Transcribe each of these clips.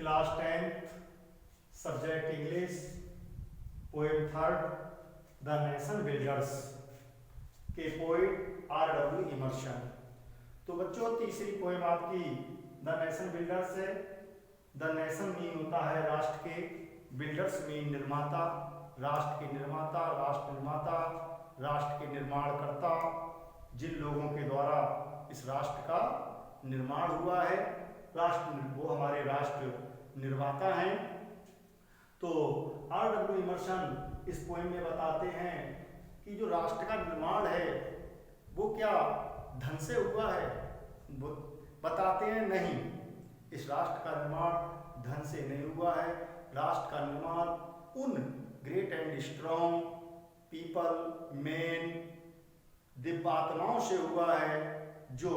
Class 10th subject English poem third the nation builders के poet R.W. Immersion. तो बच्चों तीसरी पोएम आपकी द नेशन बिल्डर्स है। द नेशन मीन होता है राष्ट्र के, बिल्डर्स मीन निर्माता, राष्ट्र के निर्माता, राष्ट्र के निर्माणकर्ता, जिन लोगों के द्वारा इस राष्ट्र का निर्माण हुआ है, राष्ट्र वो हमारे राष्ट्र निर्माता हैं। तो R.W. इमर्सन इस पोएम में बताते हैं कि जो राष्ट्र का निर्माण है वो क्या धन से हुआ है। वो बताते हैं नहीं, इस राष्ट्र का निर्माण धन से नहीं हुआ है। राष्ट्र का निर्माण उन great and strong people men दिव्यात्माओं से हुआ है जो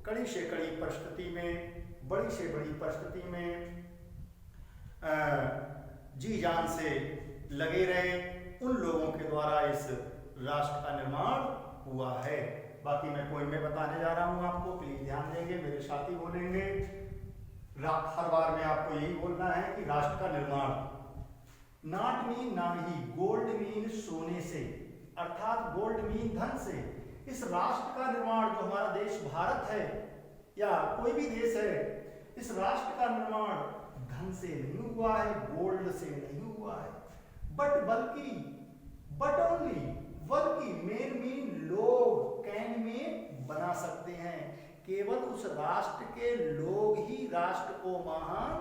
कड़ी से कड़ी परिस्थिति में, बड़ी से बड़ी परिस्थिति में जी जान से लगे रहे, उन लोगों के द्वारा इस राष्ट्र का निर्माण हुआ है। बाकी मैं पोएम में बताने जा रहा हूँ आपको, प्लीज ध्यान देंगे, मेरे साथी बोलेंगे। हर बार में आपको यही बोलना है कि राष्ट्र का निर्माण नॉट मीन ना ही गोल्ड मीन सोने से, अर्थात गोल्ड मीन धन से। इस राष्ट्र का निर्माण जो हमारा देश भारत है या कोई भी देश है, इस राष्ट्र का निर्माण धन से नहीं हुआ है, गोल्ड से नहीं हुआ है, बट बल्कि मेन मीन लोग कैन में बना सकते हैं। केवल उस राष्ट्र के लोग ही राष्ट्र को महान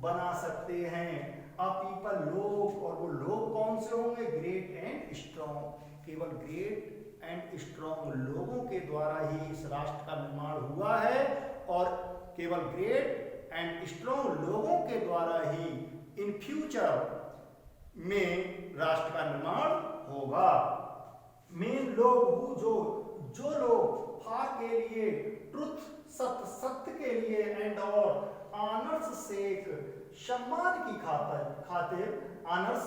बना सकते हैं। पीपल लोग, और वो लोग कौन से होंगे? Great and strong. केवल ग्रेट एंड स्ट्रॉन्ग लोगों के द्वारा ही इस राष्ट्र का निर्माण हुआ है, और केवल ग्रेट एंड स्ट्रॉन्ग लोगों के द्वारा ही इन फ्यूचर में राष्ट्र का निर्माण होगा। मेन लोग जो लोग फार के लिए, ट्रुथ सत्य के लिए, एंड और ऑनर्स सेक सम्मान की खातिर ऑनर्स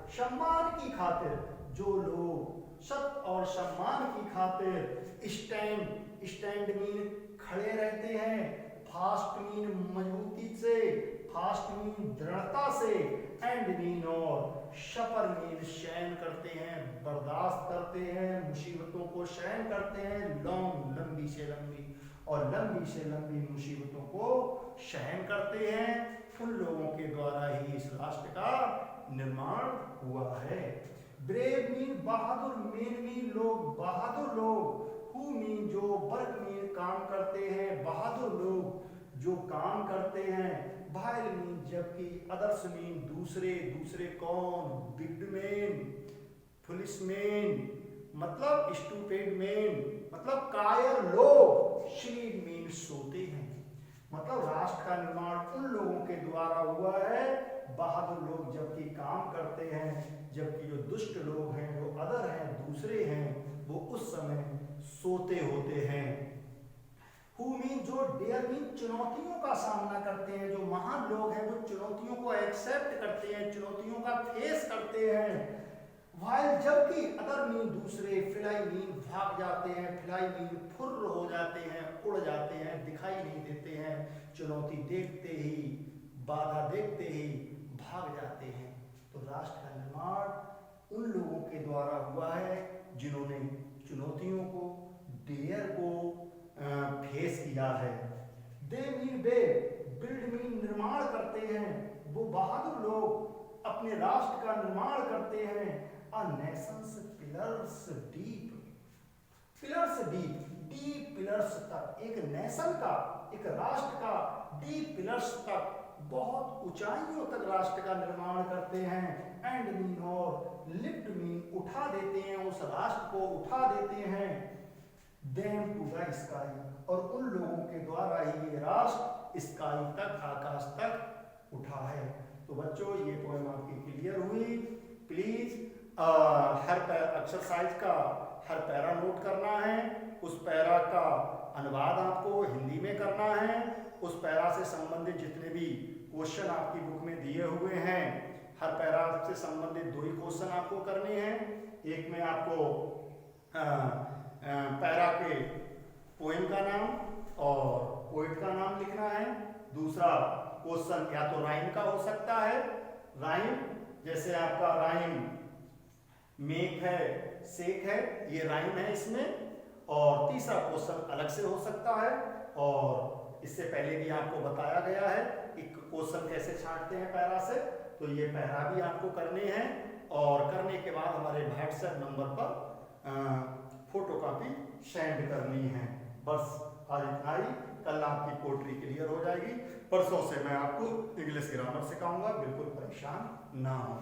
सम्मान की खातिर जो लोग सत्य और सम्मान की खातिर स्टैंड मीन खड़े रहते हैं, फास्ट मीन मजबूती से, फास्ट मीन दृढ़ता से, एंड मीन और सफर मीन सहन करते हैं, बर्दाश्त करते हैं, मुसीबतों को सहन करते हैं, लंबी से लंबी और लंबी से लंबी मुसीबतों को सहन करते हैं, उन लोगों के द्वारा ही इस राष्ट्र का निर्माण हुआ है। ब्रेव मीन बहादुर, मेन मीन लोग, बहादुर लोग, हु मीन जो, वर्क मीन काम करते हैं, बहादुर लोग जो काम करते हैं, भाइल मीन जबकि, अदर्स मीन दूसरे कौन? बिग्ड मैन, फुलिश मैन मतलब स्टूपिड मैन मतलब कायर लोग, स्लीप मीन सोते हैं। मतलब राष्ट्र का निर्माण उन लोगों के द्वारा हुआ है, बहादुर लोग जबकि काम करते हैं, जबकि जो दुष्ट लोग हैं, जो अदर हैं, दूसरे हैं, वो उस समय सोते होते हैं। हु मीन जो, डेयर मीन चुनौतियों का सामना करते हैं, जो महान लोग हैं वो चुनौतियों को एक्सेप्ट करते हैं, चुनौतियों का फेस करते हैं। वाइल जबकि, अदर मीन दूसरे, फ्लाई मीन भाग जाते हैं, फ्लाई मीन फुर्र हो जाते हैं, उड़ जाते हैं, दिखाई नहीं देते हैं, चुनौती देखते ही, बाधा देखते ही भाग जाते हैं। तो राष्ट्र का निर्माण उन लोगों के द्वारा हुआ है जिन्होंने चुनौतियों को, डेयर को फेस किया है। They mean way, build mean निर्माण करते हैं, वो बहादुर लोग अपने राष्ट्र का निर्माण करते हैं। अ नेशंस पिलर्स डीप पिलर्स तक, एक नेशन का, एक राष्ट्र का डीप पिलर्स तक, बहुत ऊंचाइयों तक राष्ट्र का निर्माण करते हैं। एंड मीन और लिफ्ट मीन उठा देते हैं, उस राष्ट्र को उठा देते हैं। देम टू द स्काई, और उन लोगों के द्वारा ही ये राष्ट्र स्काई तक, आकाश तक उठा है। तो बच्चों ये पोएम आपकी क्लियर हुई। प्लीज हर एक्सरसाइज का हर पैरा नोट करना है, उस पैरा का अनुवाद आपको हिंदी में करना है, उस पैरा से संबंधित जितने भी क्वेश्चन आपकी बुक में दिए हुए हैं, हर पैरा से संबंधित 2 ही क्वेश्चन आपको करने हैं। एक में आपको पैरा के पोएम का नाम और पोएट का नाम लिखना है, दूसरा क्वेश्चन या तो राइम का हो सकता है, राइम जैसे आपका राइम मेक है, सेक है, ये राइम है इसमें। और तीसरा क्वेश्चन अलग से हो सकता है, और इससे पहले भी आपको बताया गया है कि क्वेश्चन कैसे छांटते हैं पैरा से, तो ये पैरा भी आपको करने हैं, और करने के बाद हमारे व्हाट्सएप नंबर पर फोटोकॉपी सेंड करनी है। बस आज इतना ही, कल आपकी पोट्री क्लियर हो जाएगी। परसों से मैं आपको इंग्लिश ग्रामर सिखाऊंगा, बिल्कुल परेशान ना हो।